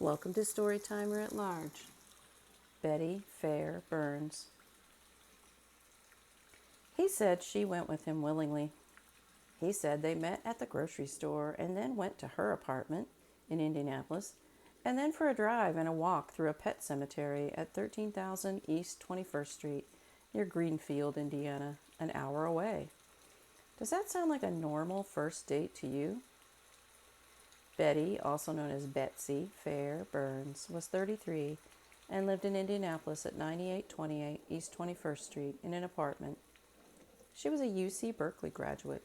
Welcome to Storytimer at Large. Betty Fair Burns. He said she went with him willingly. He said they met at the grocery store and then went to her apartment in Indianapolis and then for a drive and a walk through a pet cemetery at 13,000 East 21st Street near Greenfield, Indiana, an hour away. Does that sound like a normal first date to you? Betty, also known as Betsy Fair Burns, was 33 and lived in Indianapolis at 9828 East 21st Street in an apartment. She was a UC Berkeley graduate.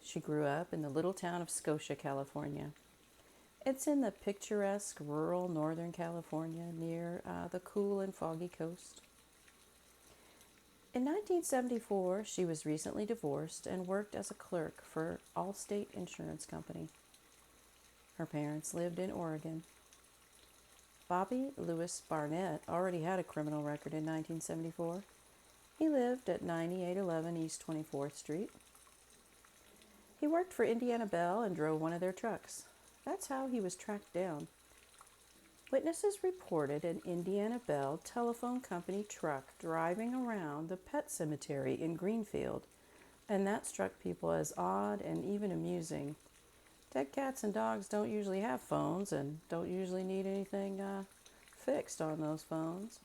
She grew up in the little town of Scotia, California. It's in the picturesque rural Northern California near the cool and foggy coast. In 1974, she was recently divorced and worked as a clerk for Allstate Insurance Company. Her parents lived in Oregon. Bobby Lewis Barnett already had a criminal record in 1974. He lived at 9811 East 24th Street. He worked for Indiana Bell and drove one of their trucks. That's how he was tracked down. Witnesses reported an Indiana Bell telephone company truck driving around the pet cemetery in Greenfield, and that struck people as odd and even amusing. Dead cats and dogs don't usually have phones and don't usually need anything fixed on those phones.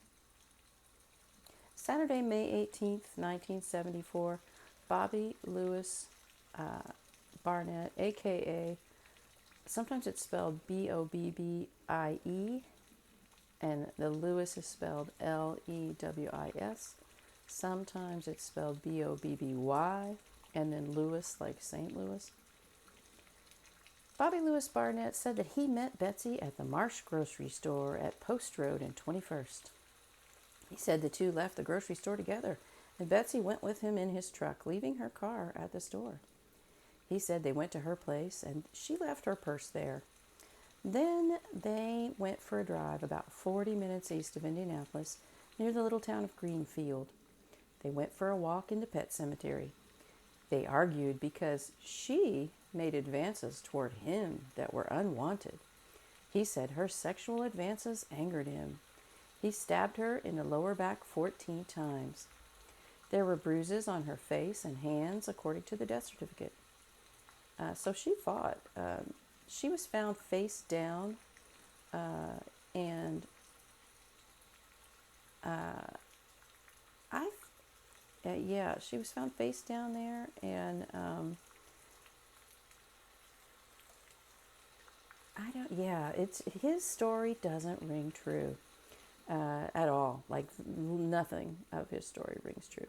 Saturday, May 18th, 1974, Bobby Lewis Barnett, a.k.a. sometimes it's spelled Bobbie, and the Lewis is spelled Lewis. Sometimes it's spelled Bobby, and then Lewis like St. Louis. Bobby Lewis Barnett said that he met Betsy at the Marsh grocery store at Post Road and 21st. He said the two left the grocery store together, and Betsy went with him in his truck, leaving her car at the store. He said they went to her place, and she left her purse there. Then they went for a drive about 40 minutes east of Indianapolis, near the little town of Greenfield. They went for a walk in the pet cemetery. They argued because she made advances toward him that were unwanted. He said her sexual advances angered him. He stabbed her in the lower back 14 times. There were bruises on her face and hands, according to the death certificate. So she fought. She was found face down, and she was found face down there, and it's his story doesn't ring true at all. Like nothing of his story rings true.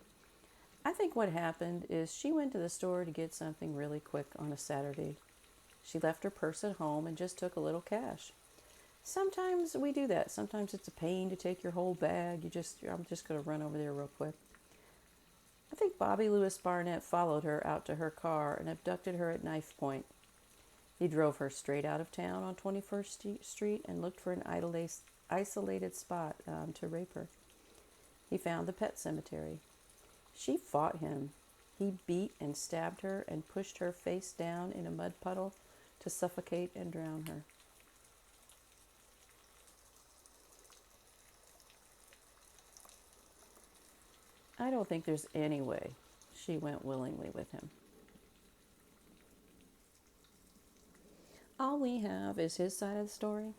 I think what happened is she went to the store to get something really quick on a Saturday. She left her purse at home and just took a little cash. Sometimes we do that. Sometimes it's a pain to take your whole bag. I'm just going to run over there real quick. I think Bobby Lewis Barnett followed her out to her car and abducted her at knife point. He drove her straight out of town on 21st Street and looked for an isolated spot to rape her. He found the pet cemetery. She fought him. He beat and stabbed her and pushed her face down in a mud puddle to suffocate and drown her. I don't think there's any way she went willingly with him. All we have is his side of the story.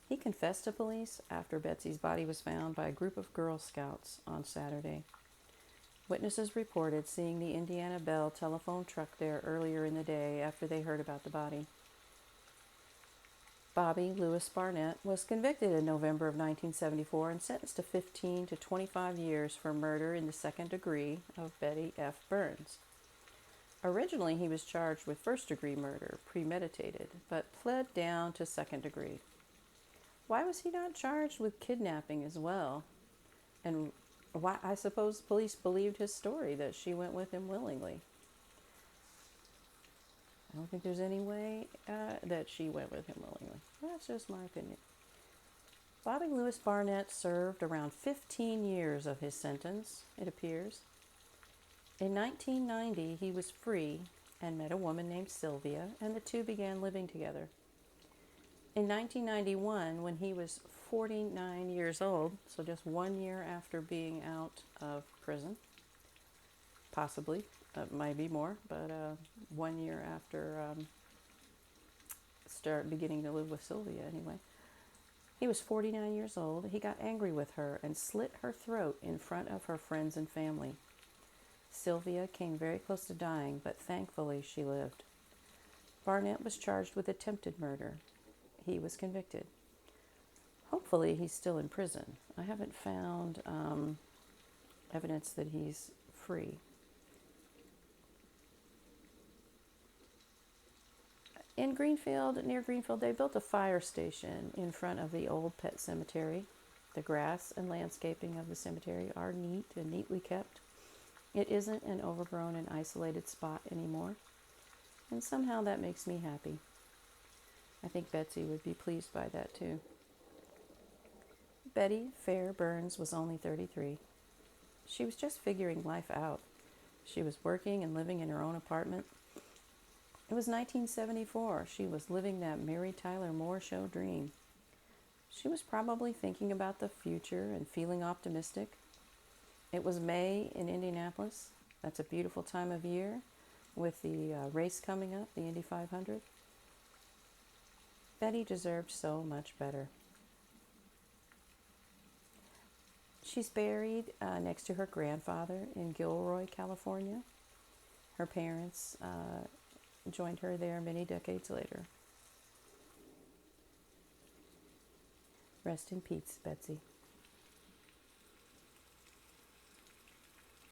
He confessed to police after Betsy's body was found by a group of Girl Scouts on Saturday. Witnesses reported seeing the Indiana Bell telephone truck there earlier in the day after they heard about the body. Bobby Lewis Barnett was convicted in November of 1974 and sentenced to 15 to 25 years for murder in the second degree of Betty F. Burns. Originally, he was charged with first-degree murder, premeditated, but pled down to second degree. Why was he not charged with kidnapping as well? And why? I suppose police believed his story that she went with him willingly. I don't think there's any way that she went with him willingly. That's just my opinion. Bobby Lewis Barnett served around 15 years of his sentence, it appears. In 1990, he was free and met a woman named Sylvia, and the two began living together. In 1991, when he was 49 years old, so just 1 year after being out of prison, possibly, maybe more, but 1 year after start beginning to live with Sylvia anyway. He was 49 years old. He got angry with her and slit her throat in front of her friends and family. Sylvia came very close to dying, but thankfully she lived. Barnett was charged with attempted murder. He was convicted. Hopefully he's still in prison. I haven't found evidence that he's free. In Greenfield, near Greenfield, they built a fire station in front of the old pet cemetery. The grass and landscaping of the cemetery are neat and neatly kept. It isn't an overgrown and isolated spot anymore, and somehow that makes me happy. I think Betsy would be pleased by that too. Betty Fair Burns was only 33. She was just figuring life out. She was working and living in her own apartment. It was 1974. She was living that Mary Tyler Moore Show dream. She was probably thinking about the future and feeling optimistic. It was May in Indianapolis. That's a beautiful time of year with the race coming up, the Indy 500. Betty deserved so much better. She's buried next to her grandfather in Gilroy, California. Her parents joined her there many decades later. Rest in peace, Betsy.